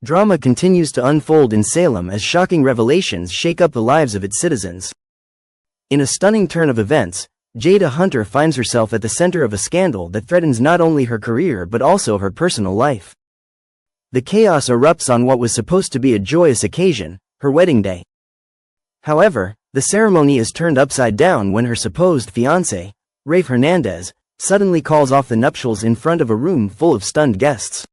Drama continues to unfold in Salem as shocking revelations shake up the lives of its citizens. In a stunning turn of events, Jada Hunter finds herself at the center of a scandal that threatens not only her career but also her personal life. The chaos erupts on what was supposed to be a joyous occasion, her wedding day. However, the ceremony is turned upside down when her supposed fiancé, Rafe Hernandez, suddenly calls off the nuptials in front of a room full of stunned guests.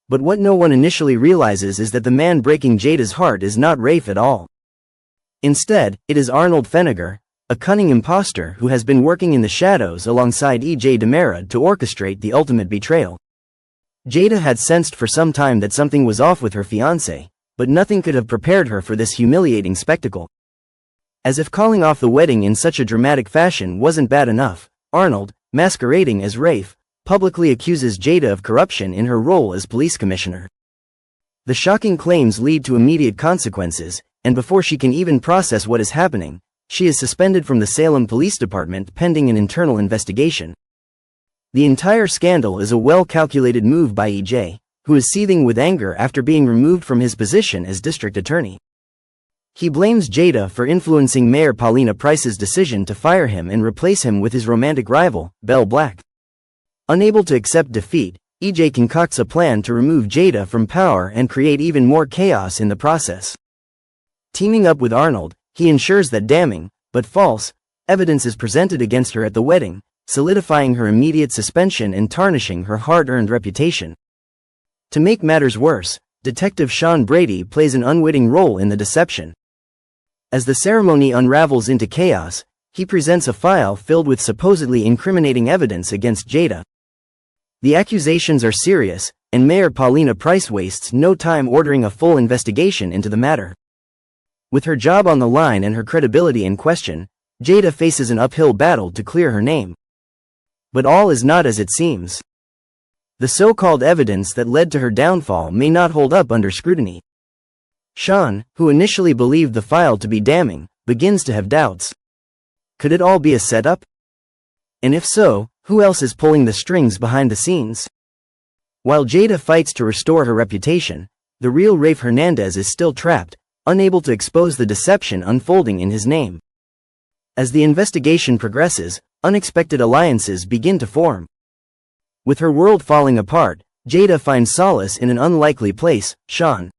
But what no one initially realizes is that the man breaking Jada's heart is not Rafe at all. Instead, it is Arnold Feniger, a cunning imposter who has been working in the shadows alongside E.J. DiMera to orchestrate the ultimate betrayal. Jada had sensed for some time that something was off with her fiancé, but nothing could have prepared her for this humiliating spectacle. As if calling off the wedding in such a dramatic fashion wasn't bad enough, Arnold, masquerading as Rafe, publicly accuses Jada of corruption in her role as police commissioner. The shocking claims lead to immediate consequences, and before she can even process what is happening, she is suspended from the Salem Police Department pending an internal investigation. The entire scandal is a well-calculated move by E.J., who is seething with anger after being removed from his position as district attorney. He blames Jada for influencing Mayor Paulina Price's decision to fire him and replace him with his romantic rival, Belle Black. Unable to accept defeat, E.J. concocts a plan to remove Jada from power and create even more chaos in the process. Teaming up with Arnold, he ensures that damning, but false, evidence is presented against her at the wedding, solidifying her immediate suspension and tarnishing her hard-earned reputation. To make matters worse, Detective Sean Brady plays an unwitting role in the deception. As the ceremony unravels into chaos, he presents a file filled with supposedly incriminating evidence against Jada. The accusations are serious, and Mayor Paulina Price wastes no time ordering a full investigation into the matter. With her job on the line and her credibility in question, Jada faces an uphill battle to clear her name. But all is not as it seems. The so-called evidence that led to her downfall may not hold up under scrutiny. Sean, who initially believed the file to be damning, begins to have doubts. Could it all be a setup? And if so, who else is pulling the strings behind the scenes? While Jada fights to restore her reputation, the real Rafe Hernandez is still trapped, unable to expose the deception unfolding in his name. As the investigation progresses, unexpected alliances begin to form. With her world falling apart, Jada finds solace in an unlikely place, Sean.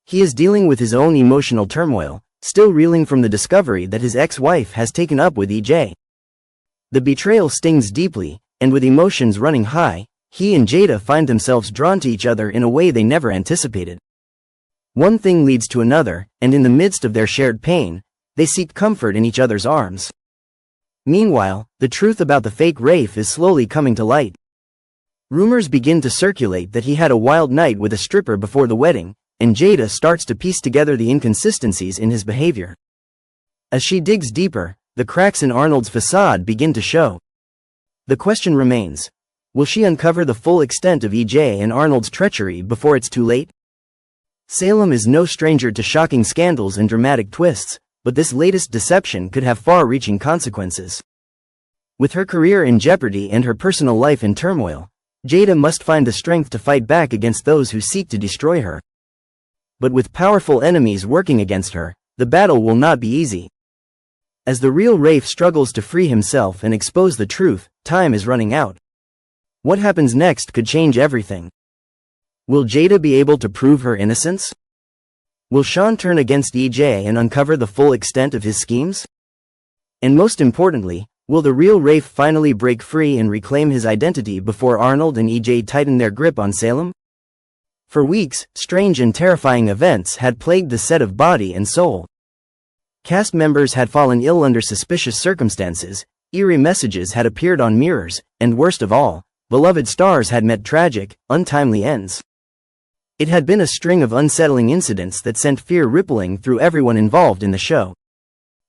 He is dealing with his own emotional turmoil, still reeling from the discovery that his ex-wife has taken up with E.J. The betrayal stings deeply, and with emotions running high, he and Jada find themselves drawn to each other in a way they never anticipated. One thing leads to another, and in the midst of their shared pain, they seek comfort in each other's arms. Meanwhile, the truth about the fake Rafe is slowly coming to light. Rumors begin to circulate that he had a wild night with a stripper before the wedding, and Jada starts to piece together the inconsistencies in his behavior. As she digs deeper, the cracks in Arnold's facade begin to show. The question remains, will she uncover the full extent of E.J. and Arnold's treachery before it's too late? Salem is no stranger to shocking scandals and dramatic twists, but this latest deception could have far-reaching consequences. With her career in jeopardy and her personal life in turmoil, Jada must find the strength to fight back against those who seek to destroy her. But with powerful enemies working against her, the battle will not be easy. As the real Rafe struggles to free himself and expose the truth, time is running out. What happens next could change everything. Will Jada be able to prove her innocence? Will Sean turn against E.J. and uncover the full extent of his schemes? And most importantly, will the real Rafe finally break free and reclaim his identity before Arnold and E.J. tighten their grip on Salem? For weeks, strange and terrifying events had plagued the set of Body and Soul. Cast members had fallen ill under suspicious circumstances, eerie messages had appeared on mirrors, and worst of all, beloved stars had met tragic, untimely ends. It had been a string of unsettling incidents that sent fear rippling through everyone involved in the show.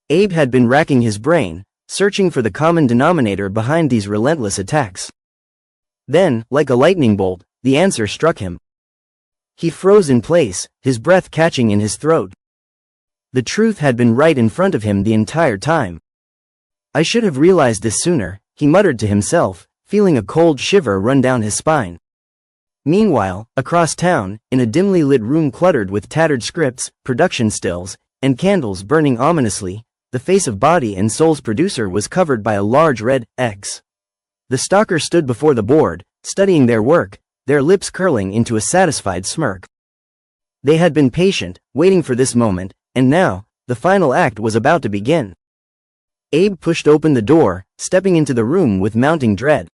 Abe had been racking his brain, searching for the common denominator behind these relentless attacks. Then, like a lightning bolt, the answer struck him. He froze in place, his breath catching in his throat. The truth had been right in front of him the entire time. I should have realized this sooner, he muttered to himself, feeling a cold shiver run down his spine. Meanwhile, across town, in a dimly lit room cluttered with tattered scripts, production stills, and candles burning ominously, the face of Body and Soul's producer was covered by a large red X. The stalker stood before the board, studying their work, their lips curling into a satisfied smirk. They had been patient, waiting for this moment, and now, the final act was about to begin. Abe pushed open the door, stepping into the room with mounting dread.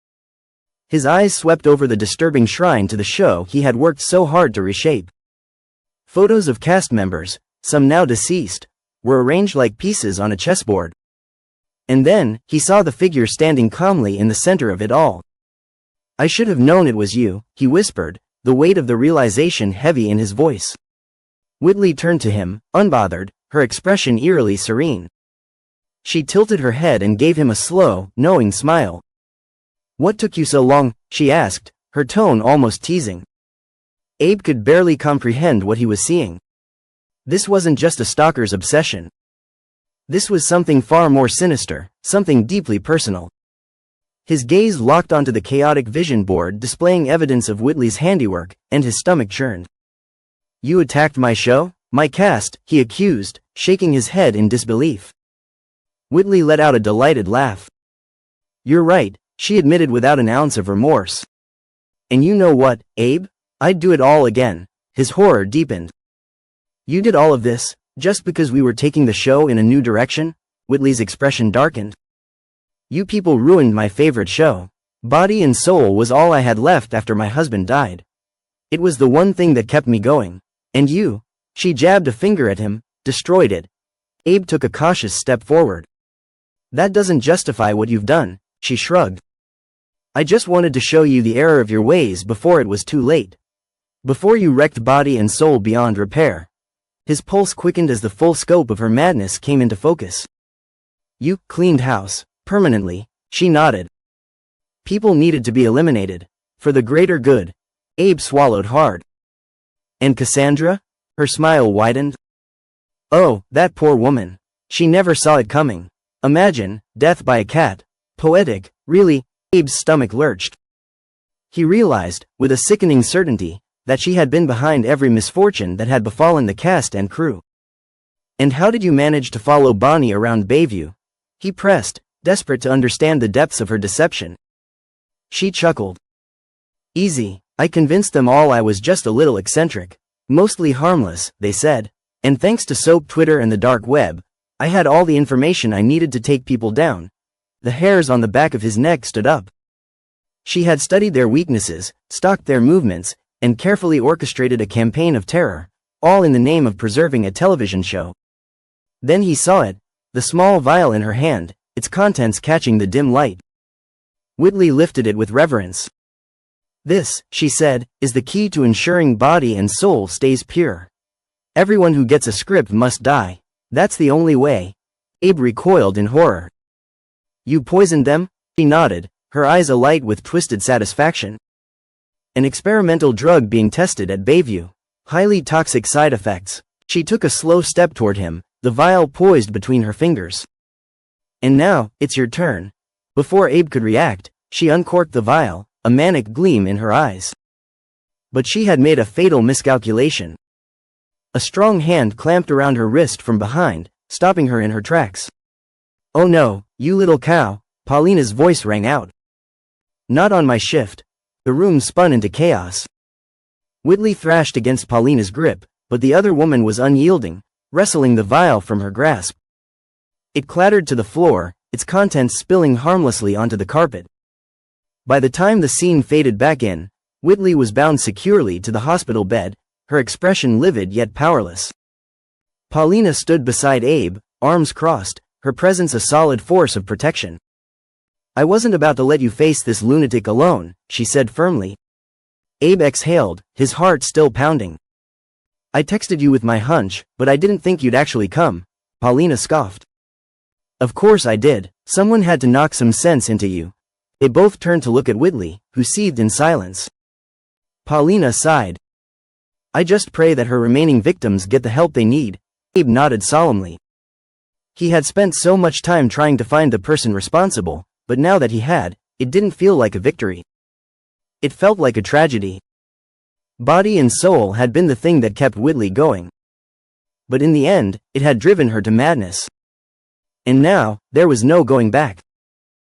His eyes swept over the disturbing shrine to the show he had worked so hard to reshape. Photos of cast members, some now deceased, were arranged like pieces on a chessboard. And then, he saw the figure standing calmly in the center of it all. "I should have known it was you," he whispered, the weight of the realization heavy in his voice. Whitley turned to him, unbothered, her expression eerily serene. She tilted her head and gave him a slow, knowing smile. "What took you so long?" she asked, her tone almost teasing. Abe could barely comprehend what he was seeing. This wasn't just a stalker's obsession. This was something far more sinister, something deeply personal. His gaze locked onto the chaotic vision board displaying evidence of Whitley's handiwork, and his stomach churned. "You attacked my show? My cast?" he accused, shaking his head in disbelief. Whitley let out a delighted laugh. "You're right," she admitted without an ounce of remorse. "And you know what, Abe? I'd do it all again." His horror deepened. "You did all of this, just because we were taking the show in a new direction?" Whitley's expression darkened. "You people ruined my favorite show. Body and Soul was all I had left after my husband died. It was the one thing that kept me going. And you," she jabbed a finger at him, "destroyed it." Abe took a cautious step forward. "That doesn't justify what you've done," she shrugged. "I just wanted to show you the error of your ways before it was too late. Before you wrecked Body and Soul beyond repair." His pulse quickened as the full scope of her madness came into focus. "You cleaned house, permanently," she nodded. "People needed to be eliminated. For the greater good." Abe swallowed hard. "And Cassandra?" Her smile widened. "Oh, that poor woman. She never saw it coming. Imagine, death by a cat. Poetic, really." Abe's stomach lurched. He realized, with a sickening certainty, that she had been behind every misfortune that had befallen the cast and crew. "And how did you manage to follow Bonnie around Bayview?" he pressed, desperate to understand the depths of her deception. She chuckled. "Easy, I convinced them all I was just a little eccentric. Mostly harmless, they said. And thanks to soap Twitter and the dark web, I had all the information I needed to take people down." The hairs on the back of his neck stood up. She had studied their weaknesses, stalked their movements, and carefully orchestrated a campaign of terror, all in the name of preserving a television show. Then he saw it, the small vial in her hand, its contents catching the dim light. Whitley lifted it with reverence. "This," she said, "is the key to ensuring Body and Soul stays pure. Everyone who gets a script must die. That's the only way." Abe recoiled in horror. "You poisoned them?" She nodded, her eyes alight with twisted satisfaction. "An experimental drug being tested at Bayview. Highly toxic side effects." She took a slow step toward him, the vial poised between her fingers. "And now, it's your turn." Before Abe could react, she uncorked the vial, a manic gleam in her eyes. But she had made a fatal miscalculation. A strong hand clamped around her wrist from behind, stopping her in her tracks. "Oh no, you little cow," Paulina's voice rang out. "Not on my shift." The room spun into chaos. Whitley thrashed against Paulina's grip, but the other woman was unyielding, wrestling the vial from her grasp. It clattered to the floor, its contents spilling harmlessly onto the carpet. By the time the scene faded back in, Whitley was bound securely to the hospital bed, her expression livid yet powerless. Paulina stood beside Abe, arms crossed, her presence a solid force of protection. "I wasn't about to let you face this lunatic alone," she said firmly. Abe exhaled, his heart still pounding. "I texted you with my hunch, but I didn't think you'd actually come," Paulina scoffed. "Of course I did. Someone had to knock some sense into you." They both turned to look at Whitley, who seethed in silence. Paulina sighed. "I just pray that her remaining victims get the help they need." Abe nodded solemnly. He had spent so much time trying to find the person responsible, but now that he had, it didn't feel like a victory. It felt like a tragedy. Body and soul had been the thing that kept Whitley going. But in the end, it had driven her to madness. And now, there was no going back.